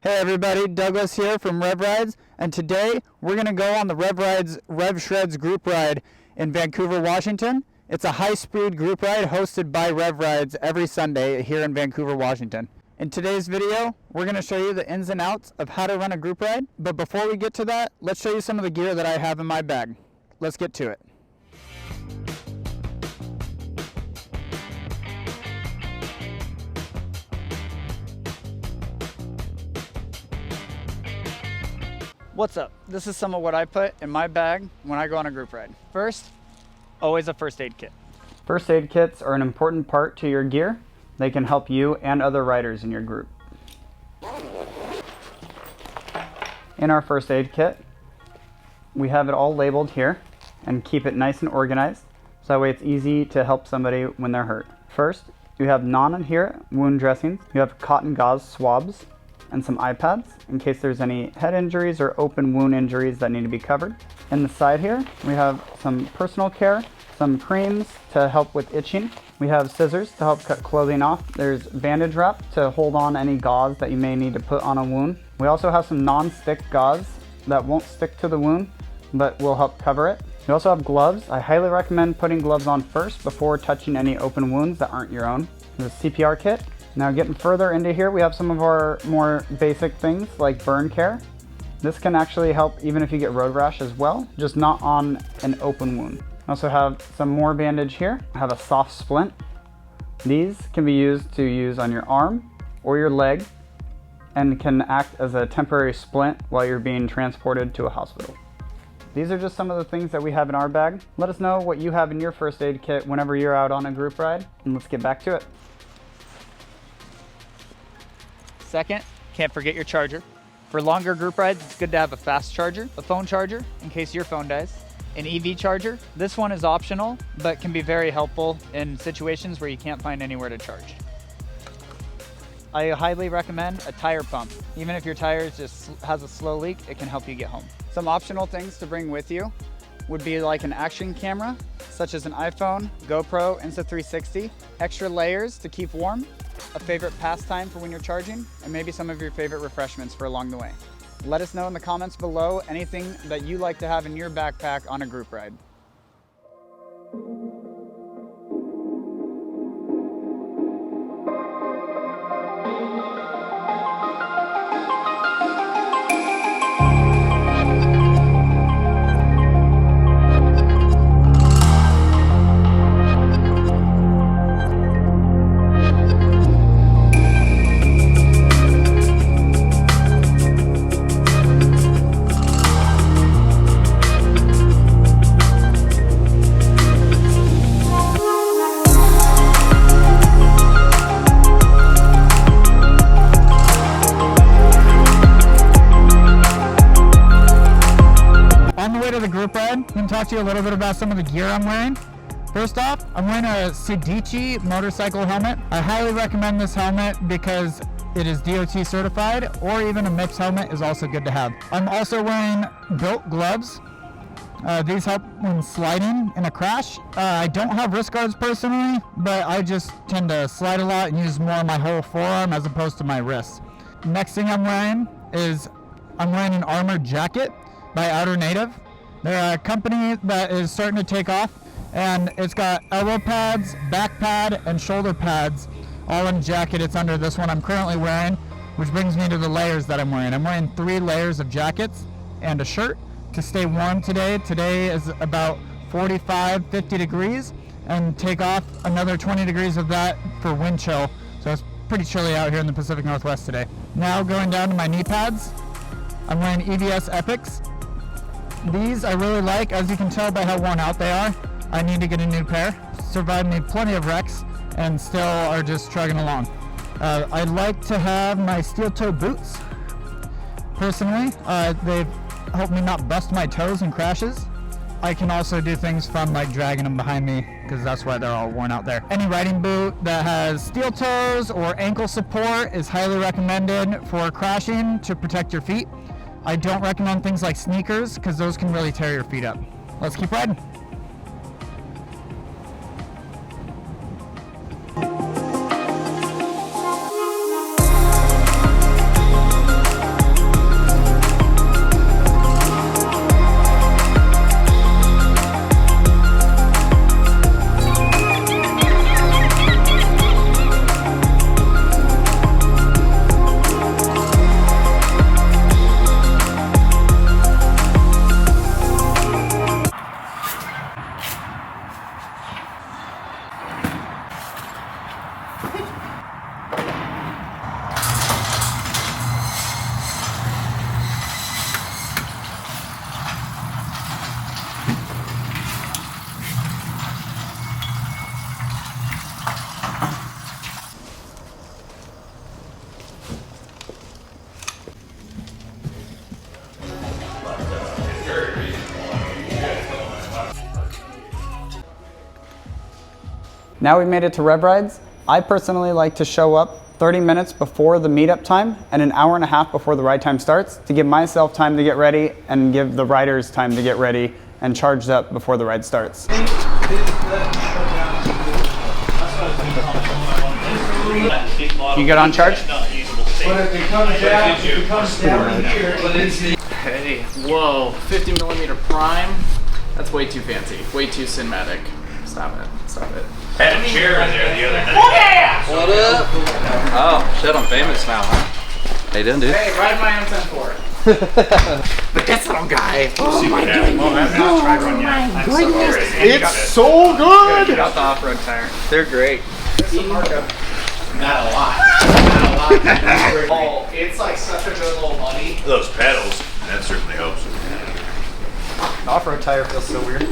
Hey everybody, Douglas here from REVrides, and today we're going to go on the REVrides Rev Shreds group ride in Vancouver, Washington. It's a high-speed group ride hosted by REVrides every Sunday here in Vancouver, Washington. In today's video, we're going to show you the ins and outs of how to run a group ride, but before we get to that, let's show you some of the gear that I have in my bag. Let's get to it. What's up? This is some of what I put in my bag when I go on a group ride. First, always a first aid kit. First aid kits are an important part to your gear. They can help you and other riders in your group. In our first aid kit, we have it all labeled here and keep it nice and organized so that way it's easy to help somebody when they're hurt. First, you have non-adherent wound dressings. You have cotton gauze swabs and some eye pads in case there's any head injuries or open wound injuries that need to be covered. In the side here, we have some personal care, some creams to help with itching. We have scissors to help cut clothing off. There's bandage wrap to hold on any gauze that you may need to put on a wound. We also have some non-stick gauze that won't stick to the wound, but will help cover it. We also have gloves. I highly recommend putting gloves on first before touching any open wounds that aren't your own. There's a CPR kit. Now getting further into here, we have some of our more basic things like burn care. This can actually help even if you get road rash as well, just not on an open wound. I also have some more bandage here. I have a soft splint. These can be used to use on your arm or your leg and can act as a temporary splint while you're being transported to a hospital. These are just some of the things that we have in our bag. Let us know what you have in your first aid kit whenever you're out on a group ride, and let's get back to it. Second, can't forget your charger. For longer group rides, it's good to have a fast charger, a phone charger in case your phone dies, an EV charger. This one is optional, but can be very helpful in situations where you can't find anywhere to charge. I highly recommend a tire pump. Even if your tire just has a slow leak, it can help you get home. Some optional things to bring with you would be like an action camera, such as an iPhone, GoPro, Insta360, extra layers to keep warm, a favorite pastime for when you're charging, and maybe some of your favorite refreshments for along the way. Let us know in the comments below anything that you like to have in your backpack on a group ride. I'm going to talk to you a little bit about some of the gear I'm wearing. First off, I'm wearing a Sedici motorcycle helmet. I highly recommend this helmet because it is DOT certified, or even a MIPS helmet is also good to have. I'm also wearing built gloves. These help when sliding in a crash. I don't have wrist guards personally, but I just tend to slide a lot and use more of my whole forearm as opposed to my wrists. Next thing I'm wearing is an armored jacket by Outer Native. They're a company that is starting to take off, and it's got elbow pads, back pad, and shoulder pads all in a jacket. It's under this one I'm currently wearing, which brings me to the layers that I'm wearing. I'm wearing 3 layers of jackets and a shirt to stay warm today. Today is about 45, 50 degrees, and take off another 20 degrees of that for wind chill. So it's pretty chilly out here in the Pacific Northwest today. Now going down to my knee pads, I'm wearing EVS Epics. These I really like, as you can tell by how worn out they are. I need to get a new pair. Survived me plenty of wrecks and still are just trugging along. I like to have my steel-toed boots. Personally, they've helped me not bust my toes in crashes. I can also do things fun like dragging them behind me because that's why they're all worn out there. Any riding boot that has steel toes or ankle support is highly recommended for crashing to protect your feet. I don't recommend things like sneakers because those can really tear your feet up. Let's keep riding. Now we've made it to Rev Rides. I personally like to show up 30 minutes before the meetup time and an hour and a half before the ride time starts to give myself time to get ready and give the riders time to get ready and charged up before the ride starts. You get on charge? Hey, whoa, 50mm prime? That's way too fancy, way too cinematic. Stop it, stop it. I had a chair in there the other night. What up? Oh, shit, I'm famous now, huh? How you doing, dude? Hey, ride my M10 But that's little guy. Oh my goodness. Oh my goodness. It's so good. Get out the off-road tire. They're great. Not a lot. Oh, it's like such a good little buddy. Those pedals, that certainly helps. The off-road tire feels so weird.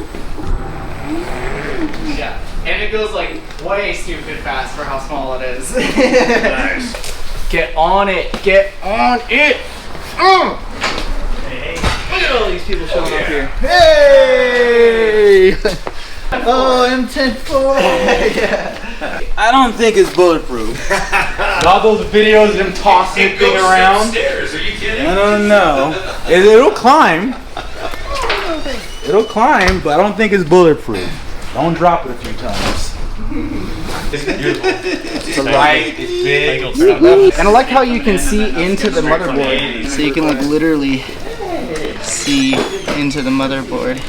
Yeah, and it goes like way stupid fast for how small it is. Nice. Get on it. Get on it. Hey. Look at all these people showing up here. Hey! Oh, M10-4. Yeah. I don't think it's bulletproof. All those videos of them tossing the thing around. Stairs. Are you kidding? No. It'll climb. It'll climb, but I don't think it's bulletproof. Don't drop it a few times. It's beautiful. It's light. It's big. And I like how you can see into the motherboard. So you can like literally see into the motherboard.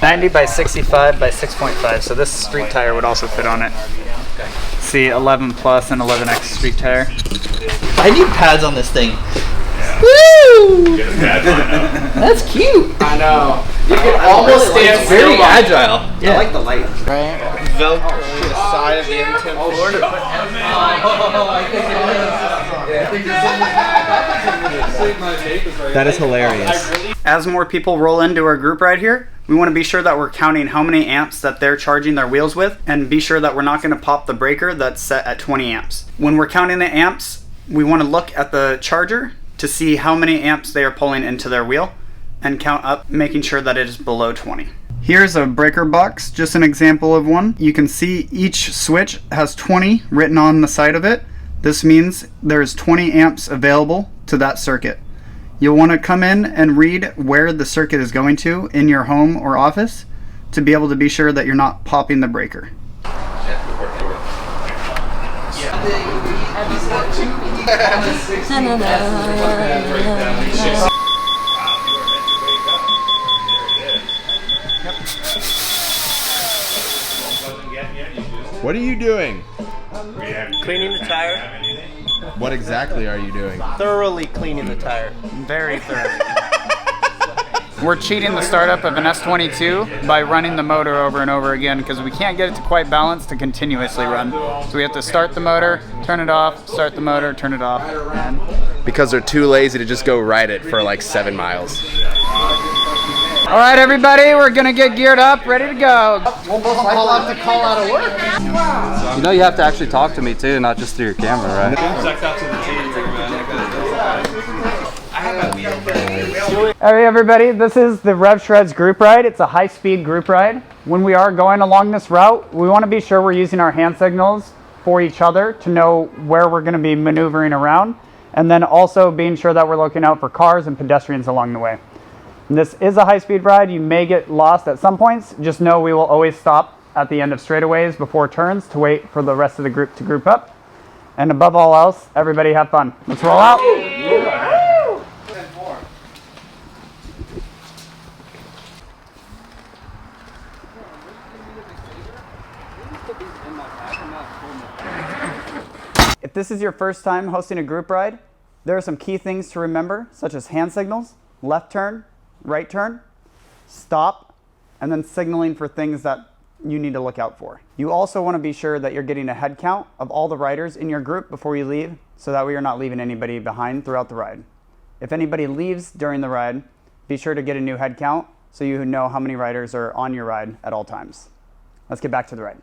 90 by 65 by 6.5, so this street tire would also fit on it. See, 11 plus and 11X street tire. I need pads on this thing. Yeah. Woo! Get a pad line up. That's cute. I know. You can almost stand It's very agile. Yeah. I like the light. Right? Velcro to the side of the M10 board to put That is hilarious. As more people roll into our group ride here, we want to be sure that we're counting how many amps that they're charging their wheels with and be sure that we're not going to pop the breaker that's set at 20 amps. When we're counting the amps, we want to look at the charger to see how many amps they are pulling into their wheel and count up, making sure that it is below 20. Here's a breaker box, just an example of one. You can see each switch has 20 written on the side of it. This means there's 20 amps available to that circuit. You'll want to come in and read where the circuit is going to in your home or office to be able to be sure that you're not popping the breaker. What are you doing? Cleaning the tire. What exactly are you doing? Thoroughly cleaning the tire. Very thoroughly. We're cheating the startup of an S22 by running the motor over and over again because we can't get it to quite balance to continuously run. So we have to start the motor, turn it off, start the motor, turn it off. And Because they're too lazy to just go ride it for like 7 miles. all right, everybody, we're gonna get geared up, ready to go. I'll have to call out of work. You know you have to actually talk to me too, not just through your camera, right? All right, everybody, this is the Rev Shreds group ride. It's a high-speed group ride. When we are going along this route, we want to be sure we're using our hand signals for each other to know where we're going to be maneuvering around, and then also being sure that we're looking out for cars and pedestrians along the way. And this is a high-speed ride. You may get lost at some points. Just know we will always stop at the end of straightaways before turns to wait for the rest of the group to group up. And above all else, everybody have fun. Let's roll out. If this is your first time hosting a group ride, there are some key things to remember, such as hand signals, left turn, right turn, stop, and then signaling for things that you need to look out for. You also want to be sure that you're getting a head count of all the riders in your group before you leave, so that way you're not leaving anybody behind throughout the ride. If anybody leaves during the ride, be sure to get a new head count so you know how many riders are on your ride at all times. Let's get back to the ride.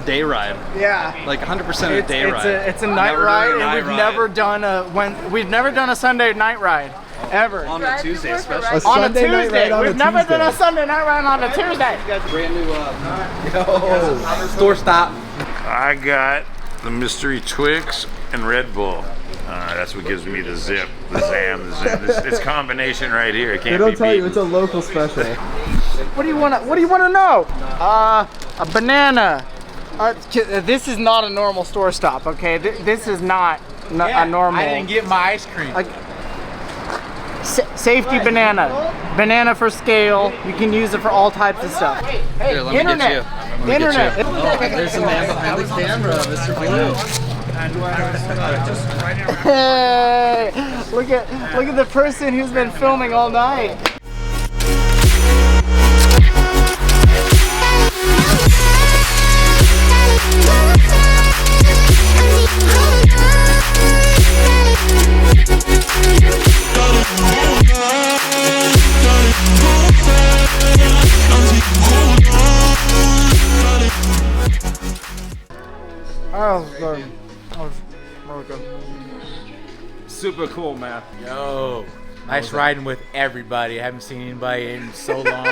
a day ride. Yeah. Like 100% a day ride. It's a night Never ride, doing a and night we've ride. never done a Sunday night ride ever. On a Tuesday, especially. On a Sunday night Tuesday. ride on We've a never Tuesday. done a Sunday night ride on a Tuesday. Brand new. Store stop. I got the mystery Twix and Red Bull. That's what gives me the zip, the zam, the zim. This combination right here. It can't They don't be tell you beaten. it's a local special. What do you want to know? A banana. This is not a normal store stop, okay? This is not a normal. I didn't get my ice cream. Safety banana. Banana for scale. You can use it for all types of stuff. Hey, Here, let me internet. get you. Let me Internet. get you. Oh, there's the man behind the camera, Mr. Blue. Hey, look at the person who's been filming all night. Oh, Lord. Super cool, man. Yo, nice riding with everybody. I haven't seen anybody in so long.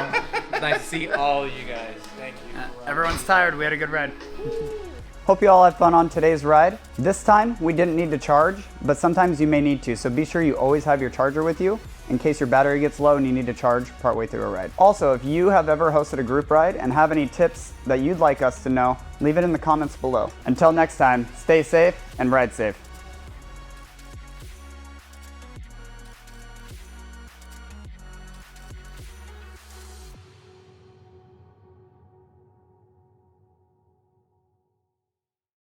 It's nice to see all of you guys. Thank you. Everyone's tired. We had a good ride. Hope you all had fun on today's ride. This time we didn't need to charge, but sometimes you may need to, so be sure you always have your charger with you in case your battery gets low and you need to charge partway through a ride. Also, if you have ever hosted a group ride and have any tips that you'd like us to know, leave it in the comments below. Until next time, stay safe and ride safe.